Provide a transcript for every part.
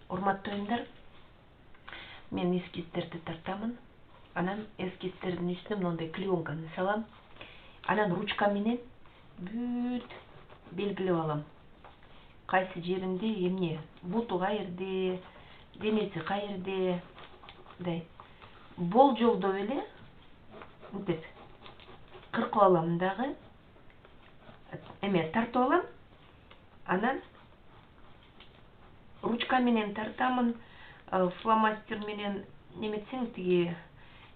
Урматтуу мен эскизтерди тартамын. Анан эскизтердин үстүнө мындай клеенканы салам. Анан ручка менен бүт белгилеп алам. Кайсы жеринде эмне, буту кайерде, денеси кайерде, мындай болжолдоп эле мынтип кыркып алам дагы. Тартып алам. Анан ручка менен тартамын, фломастер менен неметсең тиги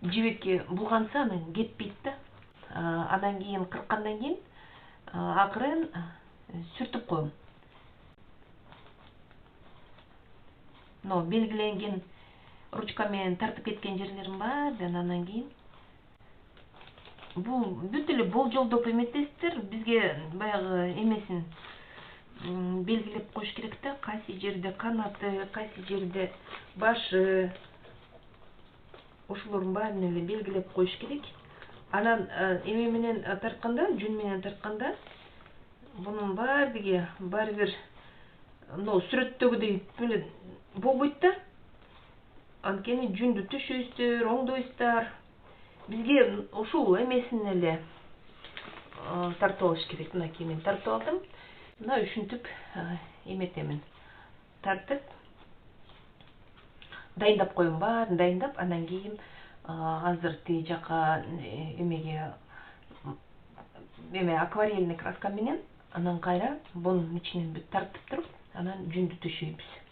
жибекке булганса анан кетпейт да. Андан кийин кырккандан кийин акырын сүртүп коем. Но белгиленген ручка менен тартып кеткен жерлерим бар да, андан кийин бул бүт эле болжолдоп эметесиздер, бизге баягы эмесин белгилеп коюш керек да, кайсы жерде канаты, кайсы жерде башы, ошолордун баарын эле белгилеп коюш керек. Анан эме менен тартканда, жүн менен тартканда бунун баардыгы баары бир мына сүрөттөгүдөй эле болбойт да. Анткени жүндү төшөйсүздөр, оңдойсуздар. Бизге ушул эмесин эле тартып алыш керек. Мынакей мен тартып алдым. Мына ушинтип эметемин. Тартып дайындап коем, баарын дайындап, андан кийин азыр тиги жака эмеге акварельный краска менен анан кайра бунун ичинен бүт тартып туруп, анан жүндү төшөйбүз.